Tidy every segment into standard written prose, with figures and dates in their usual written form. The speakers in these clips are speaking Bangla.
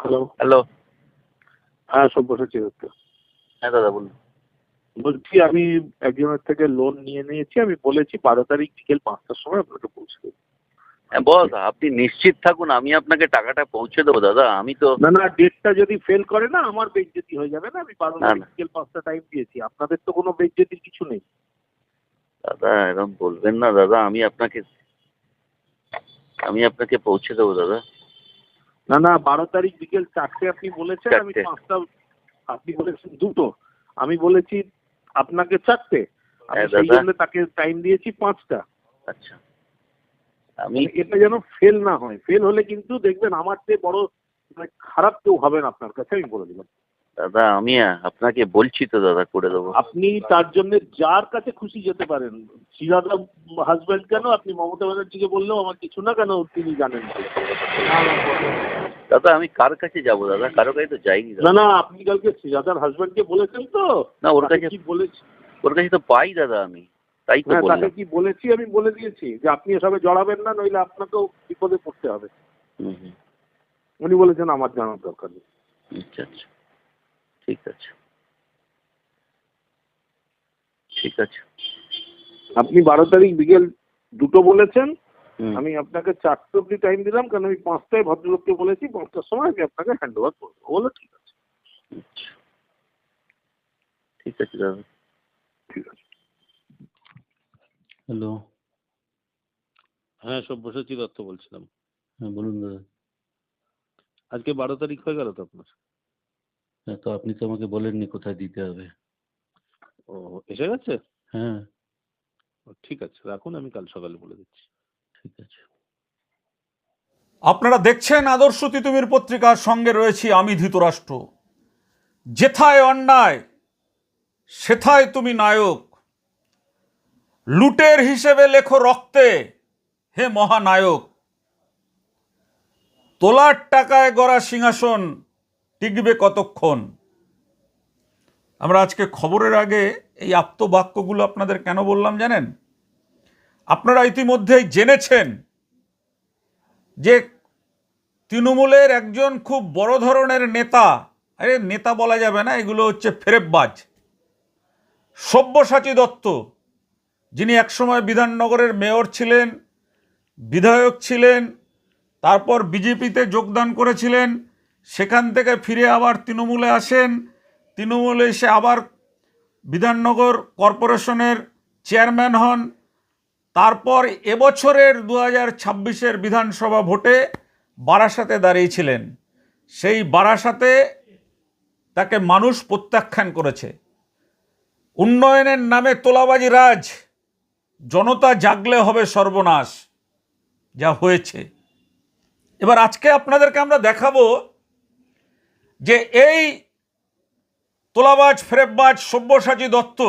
হ্যালো। হ্যালো। হ্যাঁ, সব্যসাচী দত্ত। হ্যাঁ দাদা বলুন। বলছি আমি একজনের থেকে লোন নিয়েছি। আমি বলেছি 12 তারিখ বিকেল 5টার সময় আপনাকে পৌঁছে দেবো। হ্যাঁ বস, আপনি নিশ্চিত থাকুন, আমি আপনাকে টাকাটা পৌঁছে দেবো দাদা। আমি তো না, ডেটটা যদি ফেল করে না আমার বেইজ্জতি হয়ে যাবে না? আমি 12 না তারিখ না বিকেল 5টা টাইম দিয়েছি। আপনাদের তো কোনো বেইজ্জতির কিছু নেই। দাদা, এরকম বলবেন না দাদা। আমি আপনাকে পৌঁছে দেবো দাদা। না, 12 তারিখ বিকেল 4টে আপনি বলেছেন, আমি 4টে। 5টা। আপনি বলেছেন 2টো, আমি বলেছি আপনাকে 4টে। আমি হ্যাঁ সেই দাদা। জন্য তাকে টাইম দিয়েছি 5টা। আচ্ছা, আমি এটা যেন ফেল না হয়। ফেল হলে কিন্তু দেখবেন আমার চেয়ে বড় খারাপ কেউ হবেন আপনার কাছে, আমি বলে দিলাম। দাদা, আমি আপনাকে বলছি তো দাদা, করে দেবো। আপনি তার জন্য যার কাছে খুশি যেতে পারেন। শ্রীরাধা হাজব্যান্ড কেন, আপনি মমতা ব্যানার্জিকে বললেও আমার কিছু না, কেন তিনি জানেন ভালো। দাদা, আমি কার কাছে যাবো দাদা? কারো কাছে তো যাইনি দাদা। না, আপনি কালকে শ্রীরাধার হাজব্যান্ডকে বলেছেন তো? না, ওর তাকে কাছে কি বলেছি? ওর কাছে তো পাই দাদা আমি, তাই তো হ্যাঁ, তাকে বললাম। কি বলেছি? আমি বলে দিয়েছি যে আপনি এসবে জড়াবেন না, নইলে আপনাকেও বিপদে পড়তে হবে। হুম হুম। উনি বলেছেন আমার জানার দরকার নেই। আচ্ছা আচ্ছা, ঠিক আছে ঠিক আছে। আপনি 12 তারিখ বিকেল 2টো বলেছেন, হুম। আমি আপনাকে 4টে অব্দি টাইম দিলাম, কারণ আমি 5টায় ভদ্রলোককে বলেছি 5টার সময় আমি আপনাকে হ্যান্ড ওভার করবো। বলো ঠিক আছে। আচ্ছা, ঠিক আছে দাদা। ঠিক আছে। হ্যালো। হ্যাঁ, সব্যসাচী দত্ত বলছিলাম। হ্যাঁ বলুন দাদা। আজকে 12 তারিখ হয়ে গেল তো আপনার? হ্যাঁ, তো আপনি তো আমাকে বলেননি কোথায় দিতে হবে। ও, এসে গেছে? হ্যাঁ, ঠিক আছে, রাখুন, আমি কাল সকালে বলে দিচ্ছি। ঠিক আছে। আপনারা দেখছেন আদর্শ তিতুমির পত্রিকার সঙ্গে রয়েছি আমি ধৃতরাষ্ট্র। যেথায় অন্যায় সেথায় তুমি নায়ক, লুটের হিসেবে লেখো রক্তে হে মহানায়ক। তোলার টাকায় গড়া সিংহাসন টিকবে কতক্ষণ। আমরা আজকে খবরের আগে এই আপ্তবাক্যগুলো আপনাদের কেন বললাম জানেন? আপনারা ইতিমধ্যেই জেনেছেন যে তৃণমূলের একজন খুব বড় ধরনের নেতা, আরে নেতা বলা যাবে না, এগুলো হচ্ছে ফেরেববাজ, সব্যসাচী দত্ত, যিনি একসময় বিধাননগরের মেয়র ছিলেন, বিধায়ক ছিলেন, তারপর বিজেপিতে যোগদান করেছিলেন, সেখান থেকে ফিরে আবার তৃণমূলে আসেন, তৃণমূলে এসে আবার বিধাননগর কর্পোরেশনের চেয়ারম্যান হন, তারপর এবছরের 2026-এর বিধানসভা ভোটে বারাসাতে দাঁড়িয়েছিলেন। সেই বারাসাতে তাকে মানুষ প্রত্যাখ্যান করেছে। উন্নয়নের নামে তোলাবাজি রাজ, জনতা জাগলে হবে সর্বনাশ, যা হয়েছে। এবার আজকে আপনাদেরকে আমরা দেখাবো যে এই তোলাবাজ ফেরেববাজ সব্যসাচী দত্ত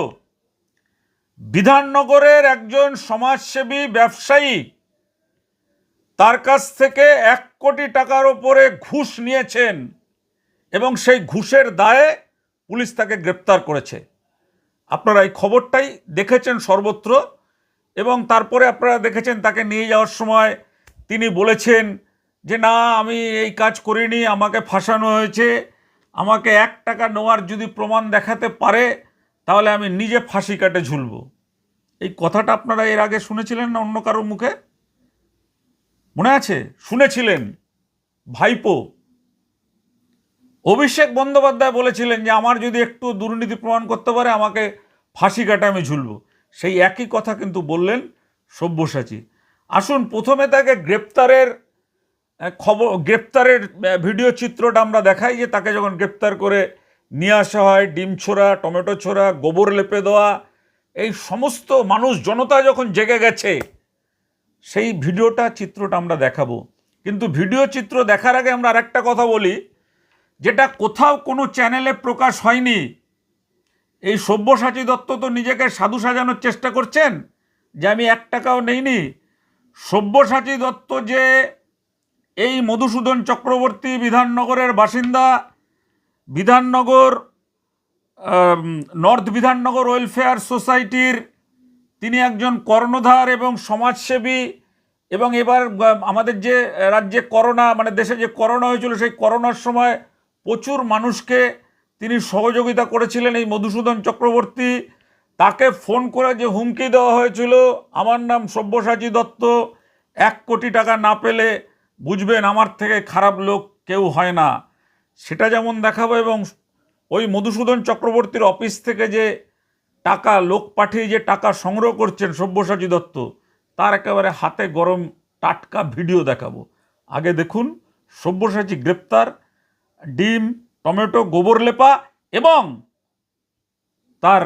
বিধাননগরের একজন সমাজসেবী ব্যবসায়ী, তার কাছ থেকে 1 কোটি টাকার ওপরে ঘুষ নিয়েছেন এবং সেই ঘুষের দায়ে পুলিশ তাকে গ্রেপ্তার করেছে। আপনারা এই খবরটাই দেখেছেন সর্বত্র, এবং তারপরে আপনারা দেখেছেন তাকে নিয়ে যাওয়ার সময় তিনি বলেছেন যে না, আমি এই কাজ করিনি, আমাকে ফাঁসানো হয়েছে, আমাকে 1 টাকা নেওয়ার যদি প্রমাণ দেখাতে পারে তাহলে আমি নিজে ফাঁসি কাটে ঝুলব। এই কথাটা আপনারা এর আগে শুনেছিলেন না অন্য কারোর মুখে? মনে আছে? শুনেছিলেন। ভাইপো অভিষেক বন্দ্যোপাধ্যায় বলেছিলেন যে আমার যদি একটু দুর্নীতি প্রমাণ করতে পারে আমাকে ফাঁসি কাটে আমি ঝুলব। সেই একই কথা কিন্তু বললেন সব্যসাচী। আসুন প্রথমে তাকে গ্রেপ্তারের ভিডিও চিত্রটা আমরা দেখাই, যে তাকে যখন গ্রেপ্তার করে নিয়ে আসা হয়, ডিম ছোড়া, টমেটো ছোড়া, গোবর লেপে দেওয়া, এই সমস্ত মানুষ জনতা যখন জেগে গেছে, সেই চিত্রটা আমরা দেখাবো। কিন্তু ভিডিও চিত্র দেখার আগে আমরা আরেকটা কথা বলি, যেটা কোথাও কোনো চ্যানেলে প্রকাশ হয়নি। এই সব্যসাচী দত্ত তো নিজেকে সাধু সাজানোর চেষ্টা করছেন যে আমি 1 টাকাও নেইনি। সব্যসাচী দত্ত যে এই মধুসূদন চক্রবর্তী বিধাননগরের বাসিন্দা, বিধাননগর নর্থ বিধাননগর ওয়েলফেয়ার সোসাইটির তিনি একজন কর্ণধার এবং সমাজসেবী এবং এবার আমাদের যে রাজ্যে করোনা মানে দেশে যে করোনা হয়েছিল সেই করোনার সময় প্রচুর মানুষকে তিনি সহযোগিতা করেছিলেন এই মধুসূদন চক্রবর্তী। তাকে ফোন করে যে হুমকি দেওয়া হয়েছিল, আমার নাম সব্যসাচী দত্ত, 1 কোটি টাকা না পেলে বুঝবেন আমার থেকে খারাপ লোক কেউ হয় না, সেটা যেমন দেখাবো। এবং ওই মধুসূদন চক্রবর্তীর অফিস থেকে যে টাকা লোক পাঠিয়ে যে টাকা সংগ্রহ করছেন সব্যসাচী দত্ত, তার একেবারে হাতে গরম টাটকা ভিডিও দেখাবো। আগে দেখুন সব্যসাচী গ্রেপ্তার, ডিম, টমেটো, গোবর লেপা এবং তার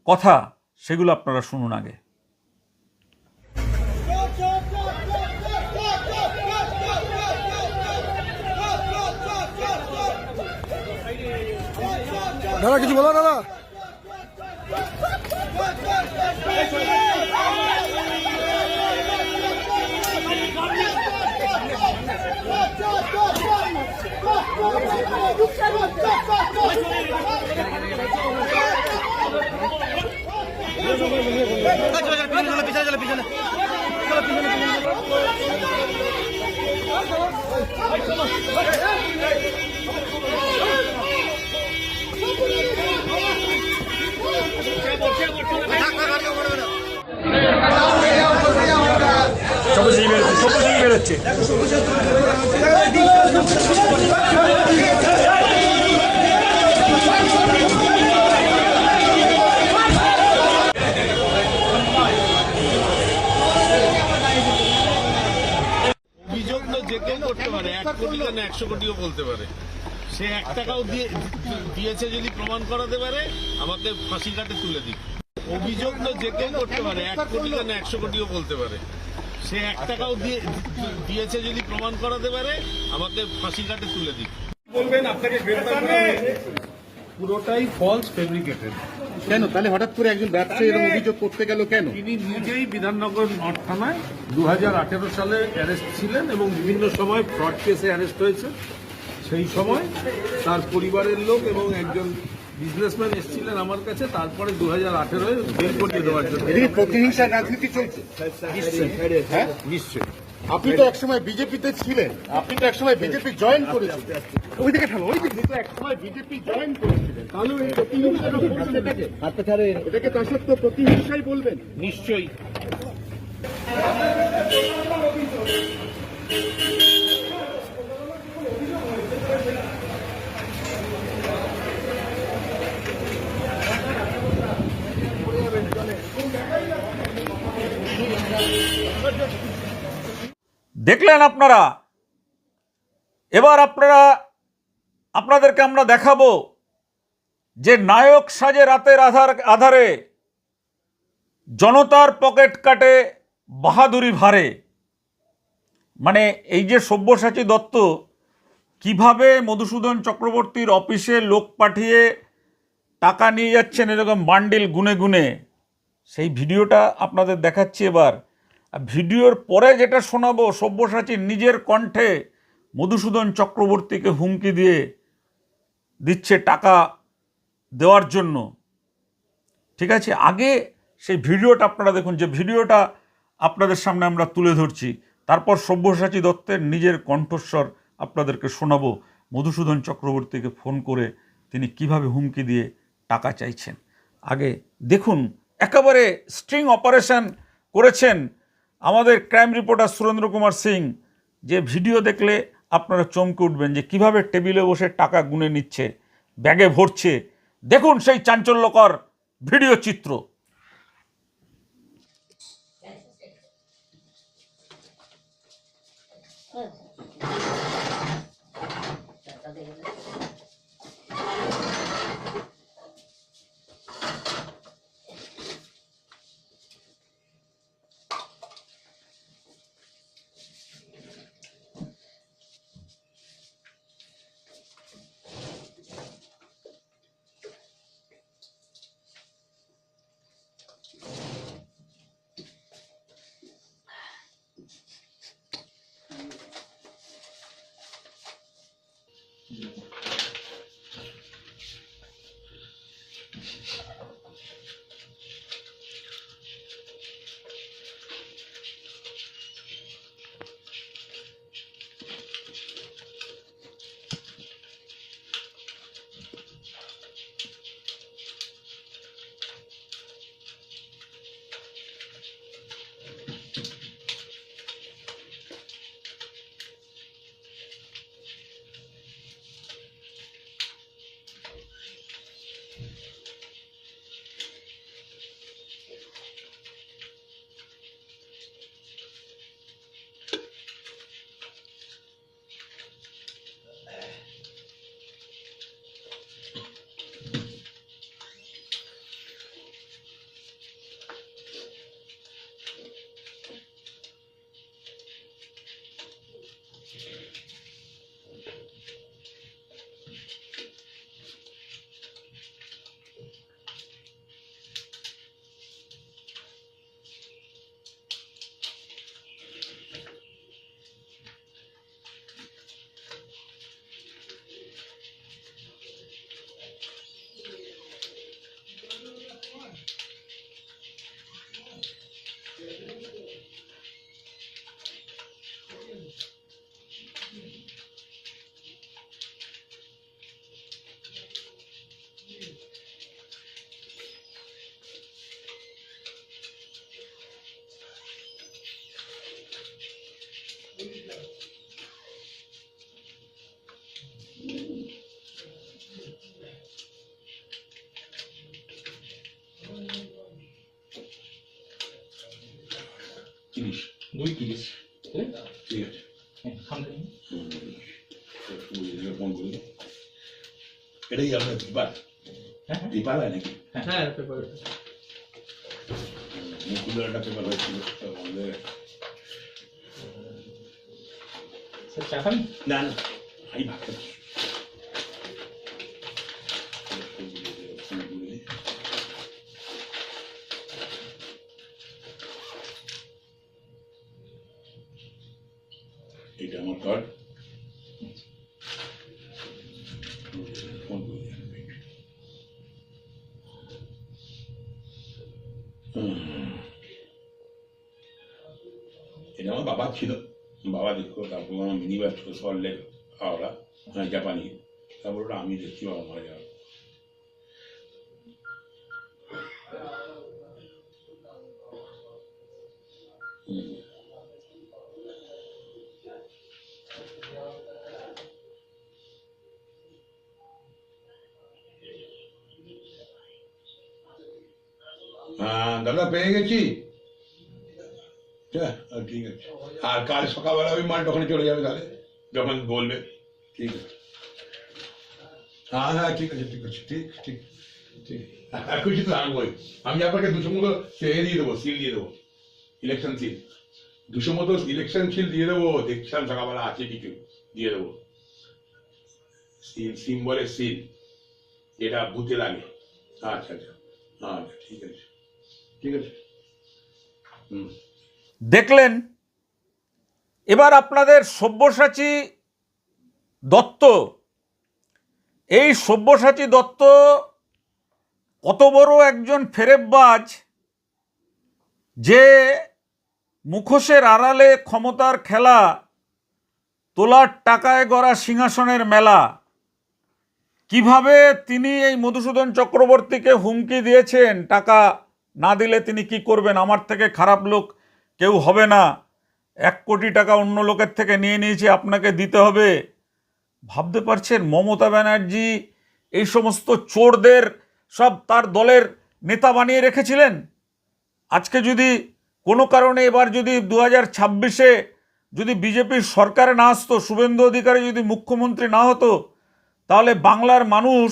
কথা, সেগুলো আপনারা শুনুন আগে। দাদা কিছু বলো দাদা। বেরোচ্ছে অভিযোগ তো যে কেউ করতে পারে, 1 কোটি কেন 100 কোটিও বলতে পারে। সে 1 টাকাও দিয়েছে যদি প্রমাণ করাতে পারে, আমাকে ফাঁসি কাটে তুলে দিক। অভিযোগ তো যে কেউ করতে পারে, 1 কোটি কেন 100 কোটিও বলতে পারে। সে 1 টাকাও দিয়েছে যদি প্রমাণ করাতে পারে, আমাকে ফাঁসি কাটে তুলে দিক। বলবেন আপনাকে গ্রেফতার করা হয়েছে, পুরোটাই ফলস ফেব্রিকেটেড। কেন তাহলে হঠাৎ করে একজন ব্যবসায়ী এরকম অভিযোগ করতে গেল কেন? তিনি নিজেই বিধাননগর নর্থ থানায় 2018 সালে অ্যারেস্ট ছিলেন এবং বিভিন্ন সময় ফ্রড কেসে অ্যারেস্ট হয়েছে। সেই সময় তার পরিবারের লোক এবং একজন বিজনেসম্যান এসেছিলেন আমার কাছে, তারপরে 2018 বেল করিয়ে দেওয়ার জন্য। এদিকে প্রতিহিংসার রাজনীতি চলছে। হ্যাঁ নিশ্চয়ই। আপনি তো একসময় বিজেপিতে ছিলেন, আপনি তো একসময় বিজেপি জয়েন করেছিলেন। ওই দিকে ঠালো, ওই দিকে তো একসময় বিজেপি জয়েন করেছিলেন, তাহলে এই প্রতিহিংসার এটাকে তা সত্ত্বেও প্রতিহিংসাই বলবেন? নিশ্চয়ই। দেখলেন আপনারা। এবার আপনাদেরকে আমরা দেখাবো যে নায়ক সাজে রাতের আধারে জনতার পকেট কাটে বাহাদুরি ভারে। মানে এই যে সব্যসাচী দত্ত কিভাবে মধুসূদন চক্রবর্তীর অফিসে লোক পাঠিয়ে টাকা নিয়ে যাচ্ছেন এরকম বান্ডিল গুনে গুনে, সেই ভিডিওটা আপনাদের দেখাচ্ছি এবার। ভিডিওর পরে যেটা শোনাবো, সব্যসাচীর নিজের কণ্ঠে মধুসূদন চক্রবর্তীকে হুমকি দিচ্ছে টাকা দেওয়ার জন্য। ঠিক আছে, আগে সেই ভিডিওটা আপনারা দেখুন, যে ভিডিওটা আপনাদের সামনে আমরা তুলে ধরছি। তারপর সব্যসাচী দত্তের নিজের কণ্ঠস্বর আপনাদেরকে শোনাবো, মধুসূদন চক্রবর্তীকে ফোন করে তিনি কিভাবে হুমকি দিয়ে টাকা চাইছেন। আগে দেখুন, একেবারে স্ট্রিং অপারেশন করেছেন আমাদের ক্রাইম রিপোর্টার সুরেন্দ্র কুমার সিং। যে ভিডিও দেখলে আপনারা চমকে উঠবেন যে কিভাবে টেবিলে বসে টাকা গুনে নিচ্ছে, ব্যাগে ভরছে। দেখুন সেই চাঞ্চল্যকর ভিডিও চিত্র। $2.30 ঠিক আছে এটাই আপনার পেপার পেপার হয় নাকি মুকুলের একটা পেপার হয়েছিল আমাদের না না আমি ভাবতে এটা আমার কার্ড এটা আমার বাবা ছিল বাবা দেখো তারপর আমার মিনি ব্যাচ সল্টলেক হাওড়া জাপানি তারপর ওটা আমি দেখছি বাবা মারা যাওয়ার দাদা পেয়ে গেছি ঠিক আছে আর কাল সকালবেলা ওই মালটা ওখানে চলে যাবে তাহলে যখন বলবে ঠিক আছে হ্যাঁ ঠিক আছে ঠিক আছে ঠিক ঠিক ঠিক কিছু তো আনবই আমি আপনাকে 200 মতো দিয়ে দেবো সিল দিয়ে দেবো ইলেকশন সিল 200 মতো ইলেকশন সিল দিয়ে দেবো দেখছিলাম সকালবেলা আছে কিছু দিয়ে দেবো সিল সিম্বলের সিল যেটা বুথে লাগে আচ্ছা আচ্ছা আচ্ছা ঠিক আছে ঠিক আছে দেখলেন। এবার আপনাদের সব্যসাচী দত্ত, এই সব্যসাচী দত্ত কত বড় একজন ফেরেববাজ যে মুখোশের আড়ালে ক্ষমতার খেলা, তোলার টাকায় গড়া সিংহাসনের মেলা, কিভাবে তিনি এই মধুসূদন চক্রবর্তীকে হুমকি দিয়েছেন টাকা না দিলে তিনি কি করবেন, আমার থেকে খারাপ লোক কেউ হবে না, 1 কোটি টাকা অন্য লোকের থেকে নিয়ে নিয়েছি আপনাকে দিতে হবে। ভাবতে পারছেন মমতা ব্যানার্জি এই সমস্ত চোরদের সব তার দলের নেতা বানিয়ে রেখেছিলেন। আজকে যদি কোনো কারণে এবার যদি 2026-এ যদি বিজেপির সরকারে না আসতো, শুভেন্দু অধিকারী যদি মুখ্যমন্ত্রী না হতো, তাহলে বাংলার মানুষ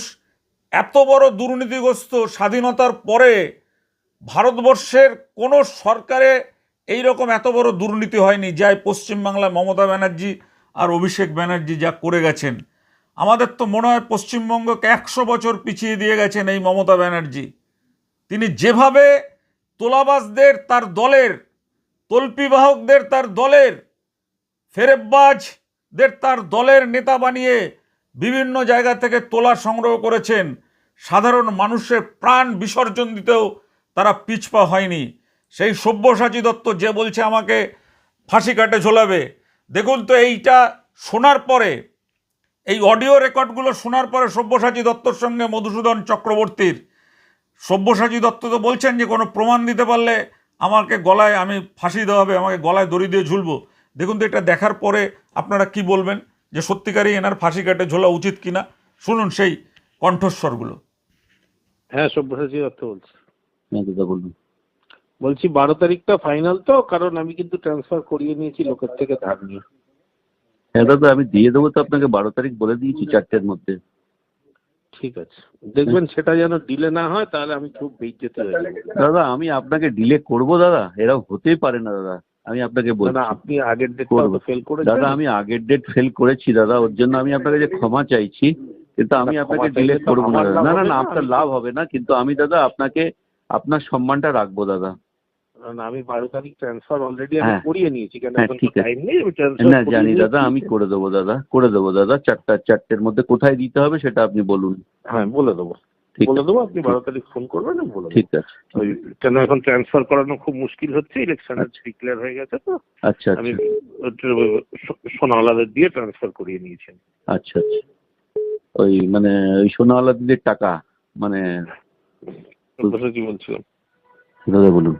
এত বড় দুর্নীতিগ্রস্ত, স্বাধীনতার পরে ভারতবর্ষের কোনো সরকারে এই রকম এত বড় দুর্নীতি হয়নি যা পশ্চিমবাংলায় মমতা ব্যানার্জি আর অভিষেক ব্যানার্জি যা করে গেছেন। আমাদের তো মনে হয় পশ্চিমবঙ্গকে 100 বছর পিছিয়ে দিয়ে গেছেন এই মমতা ব্যানার্জি। তিনি যেভাবে তোলাবাজদের তার দলের, তল্পিবাহকদের তার দলের, ফেরেববাজদের তার দলের নেতা বানিয়ে বিভিন্ন জায়গা থেকে তোলা সংগ্রহ করেছেন, সাধারণ মানুষের প্রাণ বিসর্জন দিতেও তারা পিছপা হয়নি। সেই সব্যসাচী দত্ত যে বলছে আমাকে ফাঁসি কাটে ঝোলাবে, দেখুন তো এইটা শোনার পরে, এই অডিও রেকর্ডগুলো শোনার পরে সব্যসাচী দত্তর সঙ্গে মধুসূদন চক্রবর্তীর, সব্যসাচী দত্ত তো বলছেন যে কোনো প্রমাণ দিতে পারলে আমাকে গলায় আমি ফাঁসি দেওয়া হবে, আমাকে গলায় দড়ি দিয়ে ঝুলবো। দেখুন তো এটা দেখার পরে আপনারা কি বলবেন, যে সত্যিকারই এনার ফাঁসি কাটে ঝোলা উচিত কিনা। শুনুন সেই কণ্ঠস্বরগুলো। হ্যাঁ, সব্যসাচী দত্ত বলছি। হ্যাঁ দাদা বলুন। বলছি 12 তারিখটা ফাইনাল তো, কারণ আমি কিন্তু ট্রান্সফার করিয়ে নিয়েছি লোকের থেকে ধার নিয়ে। হ্যাঁ দাদা আমি দিয়ে দেবো তো আপনাকে, 12 তারিখ বলে দিয়েছি 4টের মধ্যে। ঠিক আছে, দেখবেন সেটা যেন ডিলে না হয়, তাহলে আমি খুব বেইজ্জত হয়ে যাবো। দাদা আমি আপনাকে ডিলে করব দাদা, এরকম হতেই পারে না দাদা, আমি আপনাকে বলছি। না, আপনি আগের ডেটটা ফেল করেছেন দাদা, আমি আগের ডেট ফেল করেছি দাদা, ওর জন্য আমি আপনাকে যে ক্ষমা চাইছি, কিন্তু আমি আপনাকে ডিলে করবো না দাদা। না না না, আপনার লাভ হবে না, কিন্তু আমি দাদা আপনাকে আপনার সম্মানটা রাখবো দাদা। না, আমি 12 তারিখ ট্রান্সফার অলরেডি আমি করিয়ে নিয়েছি, কেন এখন ঠিক আছে, টাইম নেই। না জানি দাদা, আমি করে দেবো দাদা, করে দেবো দাদা। 4টের মধ্যে কোথায় দিতে হবে সেটা আপনি বলুন। হ্যাঁ বলে দেবো, বলে দেবো। আপনি 12 তারিখ ফোন করবেন, আমি বলে দেবো। ঠিক আছে। ওই কেন এখন ট্রান্সফার করানো খুব মুশকিল হচ্ছে, ইলেকশনের ডিক্লেয়ার হয়ে গেছে তো। আচ্ছা আমি সোনাওয়ালাদের দিয়ে ট্রান্সফার করিয়ে নিয়েছি। আচ্ছা আচ্ছা, ওই মানে ওই সোনাওয়ালা দিদির টাকা মানে কি বলছিলাম দাদা বলুন।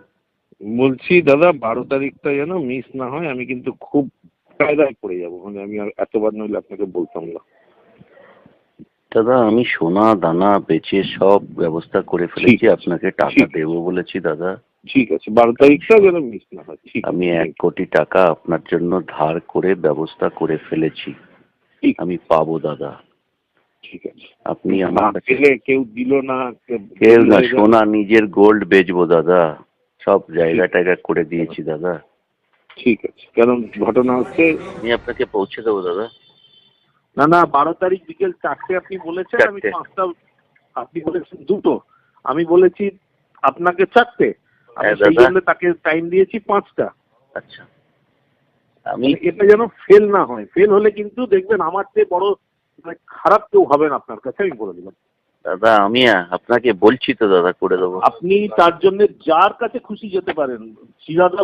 বলছি দাদা 12 তারিখটা যেন মিস না হয়, আমি কিন্তু খুব কায়দায় পড়ে যাবো, মানে আমি এতবার নইলে আপনাকে বলতাম না। দাদা আমি সোনা দানা বেচে সব ব্যবস্থা করে ফেলেছি, আপনাকে টাকা দেবো বলেছি দাদা। ঠিক আছে, 12 তারিখটা যেন মিস না হয়। ঠিক আমি 1 কোটি টাকা আপনার জন্য ধার করে ব্যবস্থা করে ফেলেছি, ঠিক আমি পাবো দাদা। ঠিক আছে। আপনি না আমার কাছে পেলে কেউ দিল না, কেউ না, সোনা নিজের গোল্ড বেচবো দাদা, সব জায়গা টায়গা করে দিয়েছি দাদা। ঠিক আছে, কারণ ঘটনা হচ্ছে আমি আপনাকে পৌঁছে দেবো দাদা। না 12 তারিখ বিকেল 4টে আপনি বলেছেন, আমি 4টে। 5টা, আপনি বলেছেন 2টো, আমি বলেছি আপনাকে 4টে, আমি হ্যাঁ সেই দাদা। জন্য তাকে টাইম দিয়েছি 5টা। আচ্ছা, আমি এটা যেন ফেল না হয়, ফেল হলে কিন্তু দেখবেন আমার চেয়ে বড় খারাপ কেউ হবেন আপনার কাছে, আমি বলে দিলাম। দাদা আমি আপনাকে বলছি তো দাদা করে দেবো। আপনি তার জন্য যার কাছে খুশি যেতে পারেন, শিরাদা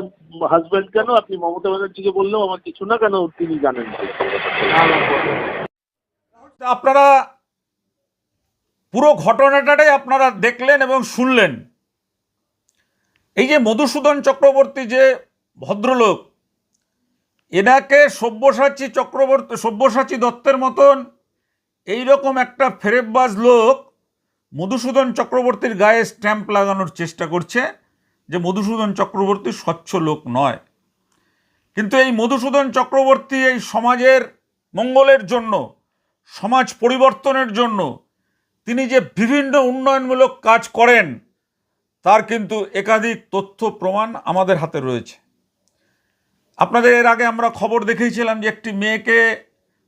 হাজব্যান্ড কেন, আপনি মমতা ব্যানার্জিকে বললেও আমার কিছু না, কেন তিনি জানেন। আপনারা পুরো ঘটনাটাই আপনারা দেখলেন এবং শুনলেন। এই যে মধুসূদন চক্রবর্তী যে ভদ্রলোক, এনাকে সব্যসাচী দত্তের মতন এইরকম একটা ফেরেববাজ লোক মধুসূদন চক্রবর্তীর গায়ে স্ট্যাম্প লাগানোর চেষ্টা করছে যে মধুসূদন চক্রবর্তী স্বচ্ছ লোক নয়। কিন্তু এই মধুসূদন চক্রবর্তী এই সমাজের মঙ্গলের জন্য, সমাজ পরিবর্তনের জন্য তিনি যে বিভিন্ন উন্নয়নমূলক কাজ করেন তার কিন্তু একাধিক তথ্য প্রমাণ আমাদের হাতে রয়েছে। আপনাদের এর আগে আমরা খবর দেখিয়েছিলাম যে একটি মেয়েকে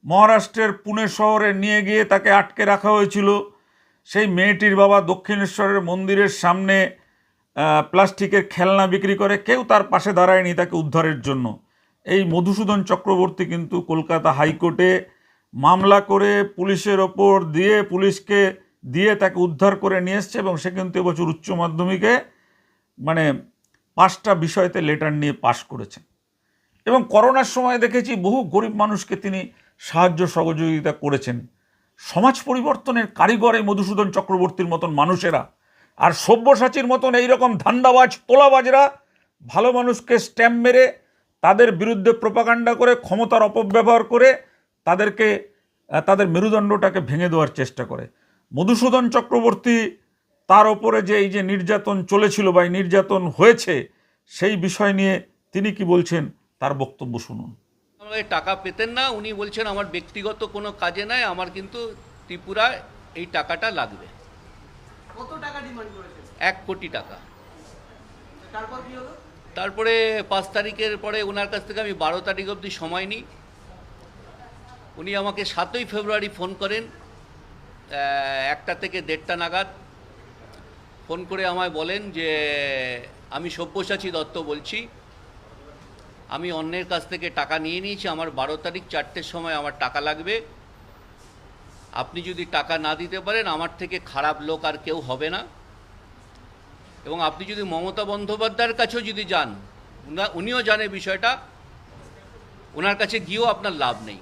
মহারাষ্ট্রের পুনে শহরে নিয়ে গিয়ে তাকে আটকে রাখা হয়েছিল। সেই মেয়েটির বাবা দক্ষিণেশ্বরের মন্দিরের সামনে প্লাস্টিকের খেলনা বিক্রি করে, কেউ তার পাশে দাঁড়ায়নি তাকে উদ্ধারের জন্য। এই মধুসূদন চক্রবর্তী কিন্তু কলকাতা হাইকোর্টে মামলা করে পুলিশের ওপর দিয়ে, পুলিশকে দিয়ে তাকে উদ্ধার করে নিয়ে এসছে এবং সে কিন্তু এবছর উচ্চ মাধ্যমিকে 5টা বিষয়তে লেটার নিয়ে পাশ করেছেন। এবং করোনার সময় দেখেছি বহু গরিব মানুষকে তিনি সাহায্য সহযোগিতা করেছেন। সমাজ পরিবর্তনের কারিগর এই মধুসূদন চক্রবর্তীর মতন মানুষেরা। আর সব্যসাচীর মতন এইরকম ধান্দাবাজ তোলাবাজরা ভালো মানুষকে স্ট্যাম্প মেরে তাদের বিরুদ্ধে প্রোপাগান্ডা করে, ক্ষমতার অপব্যবহার করে তাদের মেরুদণ্ডটাকে ভেঙে দেওয়ার চেষ্টা করে। মধুসূদন চক্রবর্তী তার ওপরে যে এই যে নির্যাতন চলেছিল বা নির্যাতন হয়েছে সেই বিষয় নিয়ে তিনি কি বলছেন তার বক্তব্য শুনুন। টাকা পেতেন না, উনি বলছেন আমার ব্যক্তিগত কোনো কাজে নাই, আমার কিন্তু ত্রিপুরায় এই টাকাটা লাগবে। কত টাকা ডিমান্ড করেছেন? 1 কোটি টাকা। তারপর কি হলো? তারপরে 5 তারিখের পরে ওনার কাছ থেকে আমি 12 তারিখ অবধি সময় নিই। উনি আমাকে 7ই ফেব্রুয়ারি ফোন করেন 1টা থেকে 1:30 নাগাদ। ফোন করে আমায় বলেন যে আমি সব্যসাচী দত্ত বলছি, আমি অন্যের কাছ থেকে টাকা নিয়ে নিয়েছি, আমার 12 তারিখ 4টের সময় আমার টাকা লাগবে। আপনি যদি টাকা না দিতে পারেন আমার থেকে খারাপ লোক আর কেউ হবে না, এবং আপনি যদি মমতা বন্দ্যোপাধ্যায়ের কাছেও যদি যান, উনিও জানে বিষয়টা, ওনার কাছে গিয়েও আপনার লাভ নেই।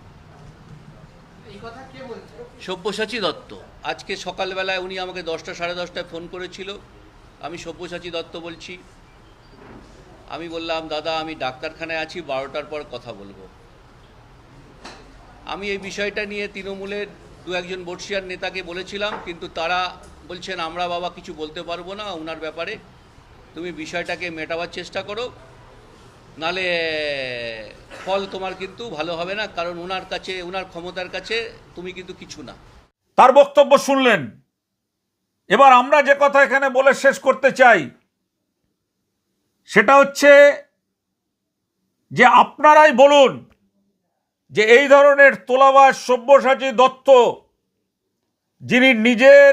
এই কথা কে বলছে? সব্যসাচী দত্ত। আজকে সকালবেলায় উনি আমাকে 10টা সাড়ে 10টায় ফোন করেছিল, আমি সব্যসাচী দত্ত বলছি। আমি বললাম দাদা আমি ডাক্তারখানায় আছি, 12টার পর কথা বলবো। আমি এই বিষয়টা নিয়ে তৃণমূলের 2-1 বর্ষিয়ার নেতাকে বলেছিলাম, কিন্তু তারা বলছেন আমরা বাবা কিছু বলতে পারবো না ওনার ব্যাপারে, তুমি বিষয়টাকে মেটাবার চেষ্টা করো, নালে ফল তোমার কিন্তু ভালো হবে না, কারণ ওনার কাছে, ওনার ক্ষমতার কাছে তুমি কিন্তু কিছু না। তার বক্তব্য শুনলেন। এবার আমরা যে কথা এখানে বলে শেষ করতে চাই সেটা হচ্ছে যে আপনারাই বলুন যে এই ধরনের তোলাবাজ সব্যসাচী দত্ত, যিনি নিজের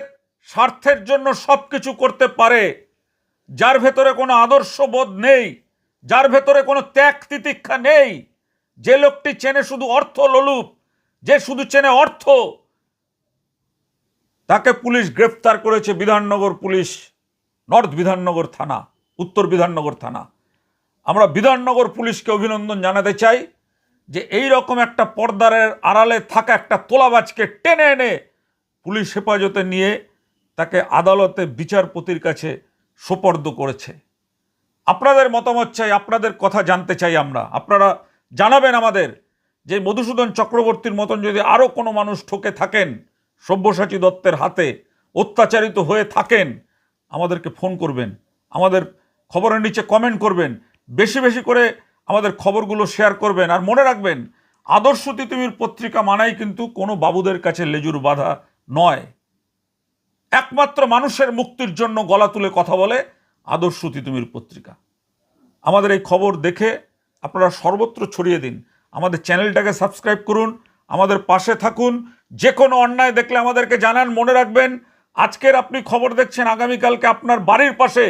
স্বার্থের জন্য সব কিছু করতে পারে, যার ভেতরে কোনো আদর্শবোধ নেই, যার ভেতরে কোনো ত্যাগ তিতিক্ষা নেই, যে লোকটি চেনে শুধু অর্থ লোলুপ, যে শুধু চেনে অর্থ, তাকে পুলিশ গ্রেফতার করেছে বিধাননগর পুলিশ, নর্থ বিধাননগর থানা, উত্তর বিধাননগর থানা। আমরা বিধাননগর পুলিশকে অভিনন্দন জানাতে চাই যে এই রকম একটা পর্দার আড়ালে থাকা একটা তোলাবাজকে টেনে এনে পুলিশ হেফাজতে নিয়ে তাকে আদালতে বিচারপতির কাছে সোপর্দ করেছে। আপনাদের মতামত চাই, আপনাদের কথা জানতে চাই আমরা। আপনারা জানাবেন আমাদের যে মধুসূদন চক্রবর্তীর মতন যদি আরও কোনো মানুষ ঠকে থাকেন সব্যসাচী দত্তের হাতে অত্যাচারিত হয়ে থাকেন, আমাদেরকে ফোন করবেন, আমাদের খবরের নিচে কমেন্ট করবেন, বেশি বেশি করে আমাদের খবরগুলো শেয়ার করবেন। আর মনে রাখবেন, আদর্শ তিতুমির পত্রিকা মানাই কিন্তু কোনো বাবুদের কাছে লেজুর বাঁধা নয়। একমাত্র মানুষের মুক্তির জন্য গলা তুলে কথা বলে আদর্শ তিতুমির পত্রিকা। আমাদের এই খবর দেখে আপনারা সর্বত্র ছড়িয়ে দিন। আমাদের চ্যানেলটাকে সাবস্ক্রাইব করুন, আমাদের পাশে থাকুন। যে কোনো অন্যায় দেখলে আমাদেরকে জানান। মনে রাখবেন, আজকের আপনি খবর দেখছেন, আগামীকালকে আপনার বাড়ির পাশে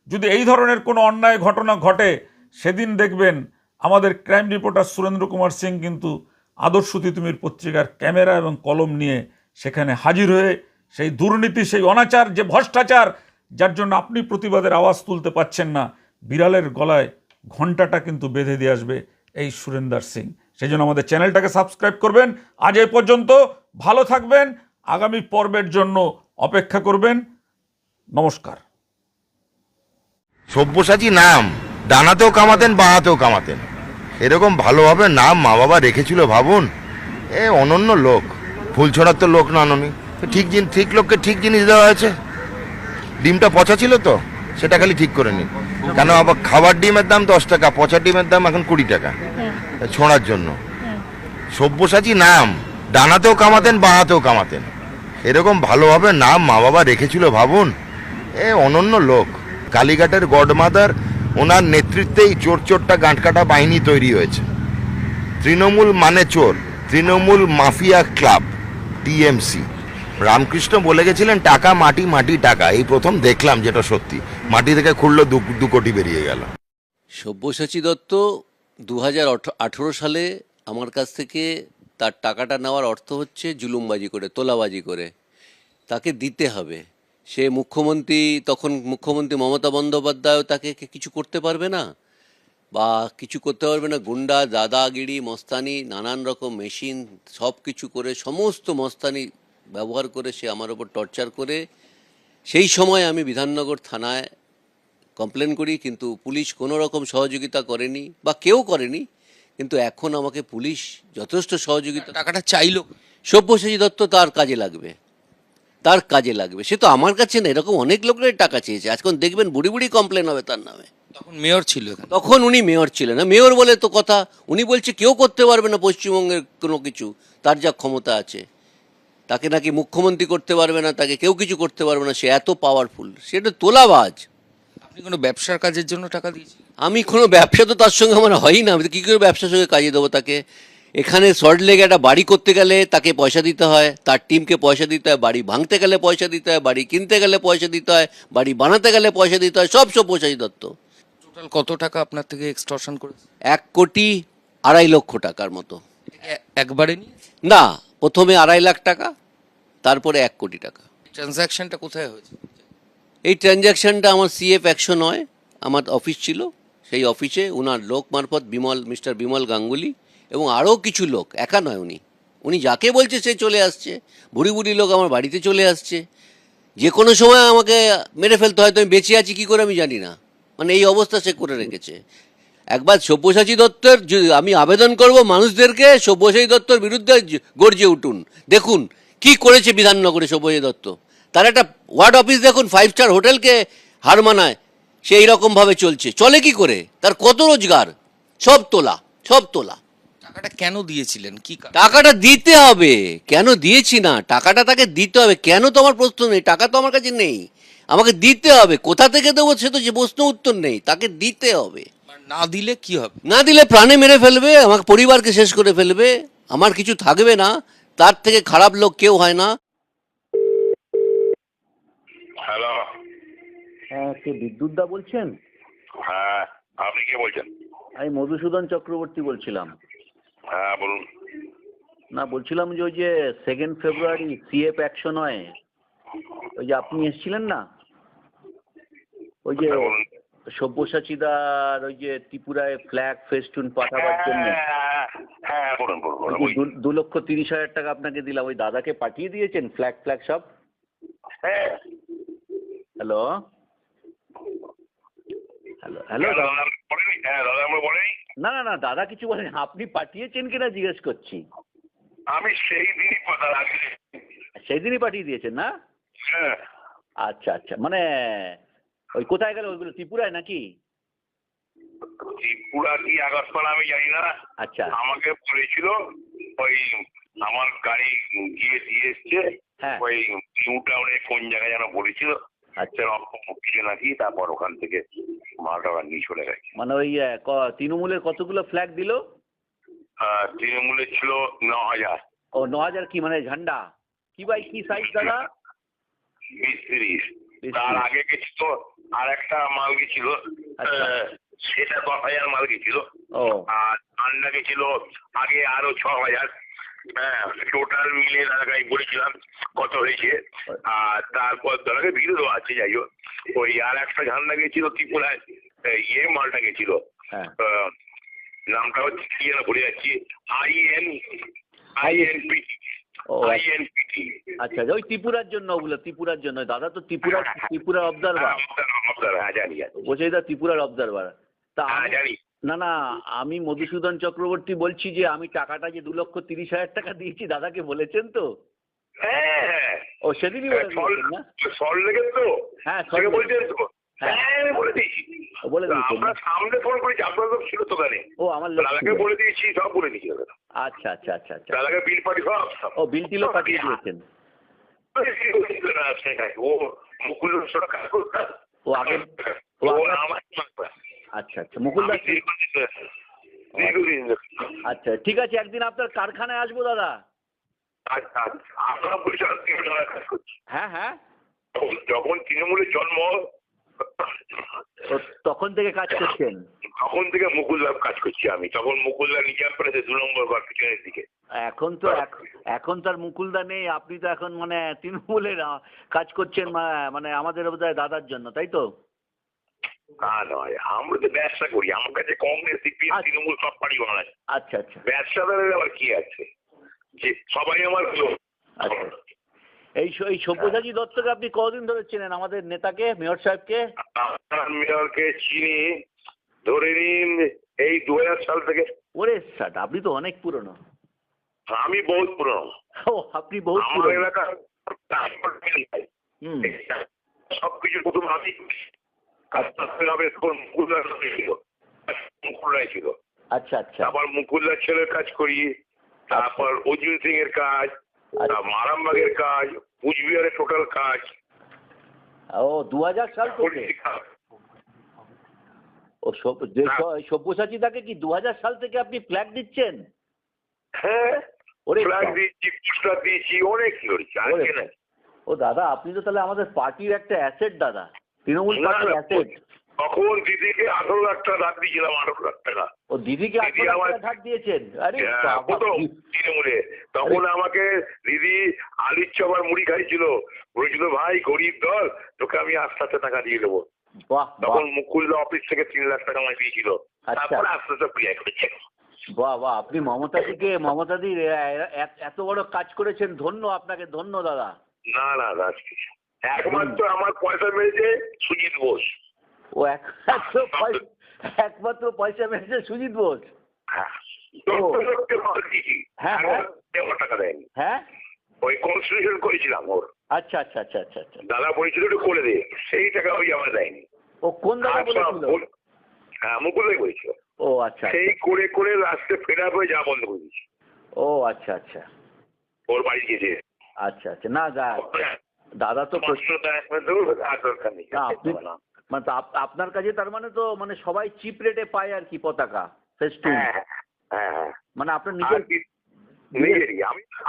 যদি এই ধরনের কোনো অন্যায় ঘটনা ঘটে, সেদিন দেখবেন আমাদের ক্রাইম রিপোর্টার সুরেন্দ্র কুমার সিং কিন্তু আদর্শ তিতুমির পত্রিকার ক্যামেরা এবং কলম নিয়ে সেখানে হাজির হয়ে সেই দুর্নীতি, সেই অনাচার, যে ভ্রষ্টাচার, যার জন্য আপনি প্রতিবাদের আওয়াজ তুলতে পাচ্ছেন না, বিড়ালের গলায় ঘণ্টাটা কিন্তু বেঁধে দিয়ে আসবে এই সুরেন্দ্র সিং। সেই জন্য আমাদের চ্যানেলটাকে সাবস্ক্রাইব করবেন। আজ এই পর্যন্ত, ভালো থাকবেন, আগামী পর্বের জন্য অপেক্ষা করবেন। নমস্কার। সব্যসাচী নাম ডানাতেও কামাতেন, বাঁহাতেও কামাতেন, এরকম ভালোভাবে নাম মা বাবা রেখেছিল ভাবুন। এ অনন্য লোক, ফুল ছড়ার তো লোক নন উনি। ঠিক লোককে ঠিক জিনিস দেওয়া হয়েছে। ডিমটা পচা ছিল তো, সেটা খালি ঠিক করে নিন। কেন আবার খাবার ডিমের দাম 10 টাকা, পচা ডিমের দাম এখন 20 টাকা ছোঁড়ার জন্য। সব্যসাচী নাম ডানাতেও কামাতেন, বাঁহাতেও কামাতেন, এরকম ভালোভাবে নাম মা বাবা রেখেছিল ভাবুন। এ অনন্য লোক। কালীঘাটের গডমাদার, ওনার নেতৃত্বেই চোরটা গাঁটকাটা বাহিনী তৈরি হয়েছে। তৃণমূল মানে চোর, Trinamool mafia club, TMC. Ramakrishna বলে গেছিলেন টাকা মাটি, মাটি টাকা। এই প্রথম দেখলাম যেটা সত্যি, মাটি থেকে খুললো 2 কোটি বেরিয়ে গেল। সব্যসাচী দত্ত 2018 সালে আমার কাছ থেকে তার টাকাটা নেওয়ার অর্থ হচ্ছে জুলুমবাজি করে, তোলাবাজি করে। তাকে দিতে হবে। সে মুখ্যমন্ত্রী, তখন মুখ্যমন্ত্রী মমতা বন্দ্যোপাধ্যায়ও তাকে কিছু করতে পারবে না, বা কিছু করতে পারবে না। গুন্ডা, দাদাগিরি, মস্তানি, নানান রকম মেশিন সব কিছু করে, সমস্ত মস্তানি ব্যবহার করে সে আমার ওপর টর্চার করে। সেই সময় আমি বিধাননগর থানায় কমপ্লেন করি, কিন্তু পুলিশ কোনো রকম সহযোগিতা করেনি, বা কেউ করেনি। কিন্তু এখন আমাকে পুলিশ যথেষ্ট সহযোগিতা। টাকাটা চাইলো সব্যসাচী দত্ত তার কাজে লাগবে, তার কাজে লাগবে। সে তো আমার কাছে না, এরকম অনেক লোকের টাকা চেয়েছে। আজকাল দেখবেন বুড়ি বুড়ি কমপ্লেন হবে তার নামে। তখন মেয়র ছিল এখানে। তখন উনি মেয়র ছিলেন না। মেয়র বলে তো কথা, উনি বলছে কেউ করতে পারবে না পশ্চিমবঙ্গের কোনো কিছু, তার যা ক্ষমতা আছে। তাকে নাকি মুখ্যমন্ত্রী করতে পারবে না, তাকে কেউ কিছু করতে পারবে না, সে এত পাওয়ারফুল। সেটা তোলাবাজ। আপনি কোনো ব্যবসার কাজের জন্য টাকা দিয়েছেন? আমি কোনো ব্যবসা তো তার সঙ্গে আমার হয়ই না। আমি তো কী করে ব্যবসার সঙ্গে কাজে দেবো তাকে? এখানে সল্টলেকে একটা বাড়ি করতে গেলে তাকে পয়সা দিতে হয়, তার টিমকে পয়সা দিতে হয়, বাড়ি ভাঙতে গেলে পয়সা দিতে হয়, বাড়ি কিনতে গেলে পয়সা দিতে হয়, বাড়ি বানাতে গেলে পয়সা দিতে হয়, সব সব্যসাচী দত্ত। টোটাল কত টাকা আপনার থেকে এক্সটর্শন করেছে? 1.2 লক্ষ টাকার মতো। একবারে নিয়ে না, প্রথমে 2.5 লাখ টাকা, তারপরে 1 কোটি টাকা। ট্রানজ্যাকশনটা কোথায় হয়েছে? এই ট্রানজ্যাকশনটা আমার CF 109 আমার অফিস ছিল, সেই অফিসে ওনার লোক মারফত মিস্টার বিমল গাঙ্গুলি এবং আরও কিছু লোক, একা নয়, উনি যাকে বলছে সে চলে আসছে। বুড়ি বুড়ি লোক আমার বাড়িতে চলে আসছে। যে কোনো সময় আমাকে মেরে ফেলতে হয়, তো আমি বেঁচে আছি কী করে আমি জানি না। মানে এই অবস্থা সে করে রেখেছে। একবার সব্যসাচী দত্তের আমি আবেদন করব মানুষদেরকে, সব্যসাচী দত্তর বিরুদ্ধে গর্জে উঠুন। দেখুন কি করেছে বিধাননগরে সব্যসাচী দত্ত। তার একটা ওয়ার্ড অফিস দেখুন, 5 স্টার হোটেলকে হার মানায় সে এইরকমভাবে চলছে। চলে কি করে? তার কত রোজগার? সব তোলা, সব তোলা। টাকাটা কেন দিয়েছিলেন? কি টাকাটা দিতে হবে। কেন দিয়েছি না, টাকাটা তাকে দিতে হবে। কেন তো আমার প্রশ্ন নেই, টাকা তো আমার কাছে নেই, আমাকে দিতে হবে। কোথা থেকে দেবো সে তো যে প্রশ্ন উত্তর নেই, তাকে দিতে হবে। না দিলে কি হবে? না দিলে প্রাণে মেরে ফেলবে, আমাকে পরিবারকে শেষ করে ফেলবে, আমার কিছু থাকবে না। তার থেকে খারাপ লোক কেউ হয় না। হ্যালো, হ্যাঁ, কে বিদ্যুৎ দা বলছেন? হ্যাঁ, আপনি কে বলছেন? আমি মধুসূদন চক্রবর্তী বলছিলাম। হ্যাঁ বলুন। না, বলছিলাম যে ওই যে 2 ফেব্রুয়ারি CF 109 ওই যে আপনি এসেছিলেন না, ওই যে সব্যসাচীদার ওই যে ত্রিপুরায় ফ্ল্যাগ ফেস্টুন পাঠাবার জন্য। হ্যাঁ বলুন বলুন। 2,30,000 টাকা আপনাকে দিলাম, ওই দাদাকে পাঠিয়ে দিয়েছেন ফ্ল্যাগ সব? হ্যাঁ। হ্যালো হ্যালো হ্যালো না না না, দাদা কিছু বলেন, আপনি পাঠিয়েছেন কিনা জিজ্ঞেস করছি। আমি সেই দিনই কথা রাখছি। সেই দিনই পাঠিয়ে দিয়েছেন না? হ্যাঁ আচ্ছা আচ্ছা, মানে ওই কোথায় গেল ওইগুলো, ত্রিপুরায় নাকি? ত্রিপুরা কি আগরতলা আমি জানি না। আচ্ছা আমাকে বলেছিল ওই আমার গাড়ি গিয়ে দিয়ে এসছে হ্যাঁ ওই নিউ টাউনে কোন জায়গায় যেন বলেছিল আচ্ছা, কিছু নাকি, তারপর ওখান থেকে মালটা ওরা নিয়ে চলে গেছে। মানে ওই তৃণমূলের কতগুলো ফ্ল্যাগ দিল? তৃণমূলের ছিল 9,000। ও 9,000 কি মানে ঝান্ডা? কি ভাই কি সাইজ দাদা? 20-30। তার আগে গেছিল আর একটা মাল গেছিল, আচ্ছা। সেটা 10,000 মাল গেছিল। ও আর ঠান্ডা গেছিল আগে আরো 6,000। হ্যাঁ, টোটাল মিলে দাদাকে বলেছিলাম কত হয়েছে। আর তারপর দাদাকে বিরোধ আছে, যাই হোক ওই আর একটা ঝান্ডা গেছিল ত্রিপুরায়, মালটা গেছিল, হ্যাঁ নামটা হচ্ছে কি যেন ভুলে যাচ্ছি, INPT। ও INPT। আচ্ছা, ওই ত্রিপুরার জন্য, ওগুলো ত্রিপুরার জন্য। দাদা তো ত্রিপুরার অবজারভার। হ্যাঁ জানি বলছে দা ত্রিপুরার অবজারভার। তা হ্যাঁ জানি। না আমি মধুসূদন চক্রবর্তী বলছি যে আমি টাকাটা যে 2,30,000 টাকা দিয়েছি দাদাকে বলেছেন তো? হ্যাঁ ও সেদিনই বলে দিয়েছেন না? সল লেগেছে তো? হ্যাঁ সঙ্গে বলছেন তো? হ্যাঁ হ্যাঁ আমি বলে দিয়েছি। বলে দিয়েছেন। আমরা সামনে ফোন করেছি, আপনার তো ছিল দোকানে। ও আমার লোক দাদাকে ছিল। বলে দিয়েছি, সব বলে দিয়েছি দাদা। আচ্ছা আচ্ছা আচ্ছা আচ্ছা। দাদাকে বিল পাঠিয়ে সব। ও বিল টিলও পাঠিয়ে দিয়েছেন? ও মুকুল কাজ করতো। ও আগে আচ্ছা আচ্ছা মুকুল দাস। আচ্ছা ঠিক আছে, একদিন আপনার কারখানায় আসবো দাদা। আচ্ছা আপনারা পরিষদ কাজ করছি। হ্যাঁ হ্যাঁ, যখন তৃণমূলের জন্ম তখন থেকে কাজ করছেন? তখন থেকে মুকুলদার কাজ করছি আমি। তখন মুকুলদা নিজাম পেরেছে 2 নম্বর ঘর পিছনের দিকে। এখন তো আর মুকুলদা নেই, আপনি তো এখন মানে তৃণমূলের কাজ করছেন, মানে আমাদের বোধহয় দাদার জন্য, তাই তো? তা নয়, আমরা তো ব্যবসা করি। আমার কাছে কংগ্রেস সিপিএম তৃণমূল সব পার্টি বাংলায়। আচ্ছা আচ্ছা ব্যবসাদারের আবার কি আছে, যে সবাই আমার লোক। আচ্ছা, এই সব্যসাচী দত্তকে আপনি কতদিন ধরে চেনেন, আমাদের নেতাকে, মেয়র সাহেবকে? আপনার মেয়রকে চিনি ধরে নিন এই 2000 সাল থেকে। ওরে স্যার, আপনি তো অনেক পুরনো। আমি বহুত পুরনো। ও আপনি বহুত আমার পুরনো। এলাকা হুম সবকিছু প্রথম আমি মুকুলরাই ছিল। আচ্ছা আচ্ছা। তারপর মুকুলদার ছেলের কাজ করি, তারপর অর্জুন সিং এর কাজ, মারামবাগের কাজ, কুচবিহারের টোটাল কাজ। ও 2000 সাল থেকে? ও সব্যসাচী দাকে কি 2000 সাল থেকে আপনি ফ্ল্যাগ দিচ্ছেন? হ্যাঁ, ওরে ফ্ল্যাগ দিয়েছি, পোস্টার দিয়েছি, অনেক কি করেছি। আর কে নাই? ও দাদা, আপনি তো তাহলে আমাদের পার্টির একটা অ্যাসেট দাদা, তৃণমূল পার্টির অ্যাসেট। তখন দিদিকে 18 লাখ টাকা ধার দিয়েছিলাম, 18 লাখ টাকা। ও দিদিকে 18 লাখ টাকা ধার দিয়েছেন? আরে প্রথম তৃণমূলে তখন আমাকে দিদি আলুর চপ আর মুড়ি খাইছিল, বলেছিল ভাই গরিব দল, তোকে আমি আস্তে আস্তে টাকা দিয়ে দেবো। বাহ, তখন মুকুলদা অফিস থেকে 3 লাখ টাকা আমায় দিয়েছিল। তারপরে আস্তে আস্তে ক্রিয়া করেছে। বাহ বাহ, আপনি মমতাদির এত বড় কাজ করেছেন, ধন্য আপনাকে, ধন্য দাদা। না না রাজ, একমাত্র আমার পয়সা মেরেছে সুজিত বোস। ও একমাত্র পয়সা মেরেছে সুজিত বোস? হ্যাঁ, টাকা দেয়নি। হ্যাঁ, ওই কনস্টিটিউশন করেছিলাম ওর। আচ্ছা আচ্ছা আচ্ছা আচ্ছা আচ্ছা। দাদা বলেছিল একটু করে দে, সেই টাকা ওই আমার দেয়নি। ও কোন দাদা বলেছিল? হ্যাঁ মুকুলদাই বলেছিল। ও আচ্ছা, সেই করে করে লাস্টে ফেরার হয়ে যা বন্ধ করে দিয়েছি। ও আচ্ছা আচ্ছা। ওর বাড়ি গিয়েছে। আচ্ছা আচ্ছা, না দাদা তো দরকার নেই। মানে আপনার কাছে তার মানে তো মানে সবাই চিপ রেটে পায় আর কি পতাকা, ফেস্টুন। হ্যাঁ, মানে আপনার নিজের নিজেরই।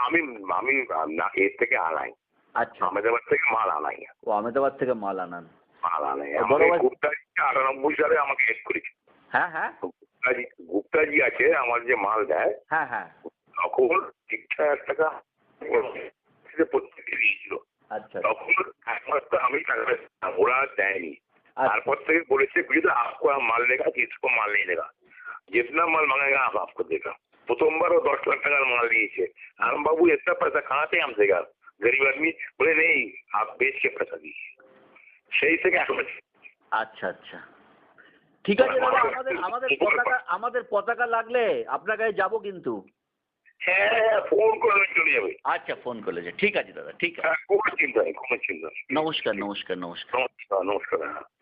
আমি এর থেকে আনাই। আচ্ছা, আহমেদাবাদ থেকে মাল আনাই। ও আহমেদাবাদ থেকে মাল আনান? মাল আনাই। বড় ভাই গুপ্তাজি 98 সালে আমাকে হেল্প করেছে। হ্যাঁ হ্যাঁ, গুপ্তাজি আছে আমার যে মাল দেয়, হ্যাঁ হ্যাঁ, তখন 6,000 টাকা প্রত্যেককে দিয়েছিল। আচ্ছা, তখন একমাত্র আমি টাকা, ওরা দেয়নি। তারপর থেকে বলেছে বুঝলে आपको माल लेगा कि इसको माल नहीं लेगा, जितना माल मांगेगा आप आपको देगा। প্রথমবার ও 10 লাখ টাকার মাল দিয়েছে। আরাম বাবু इतना पैसा कहाँ से हम देगा, गरीब आदमी। बोले नहीं, आप बेच के पैसा दीजिए। সেই থেকে আচ্ছা আচ্ছা, ঠিক আছে দাদা, আমাদের পতাকা লাগলে আপনার কাছে যাবো কিন্তু। হ্যাঁ, ফোন করলে চলে যাবে। আচ্ছা, ফোন করলে যে ঠিক আছে দাদা, ঠিক আছে। হ্যাঁ, কোনো চিন্তা নেই, কোনো চিন্তা নেই। নমস্কার, নমস্কার, নমস্কার। নমস্কার, নমস্কার।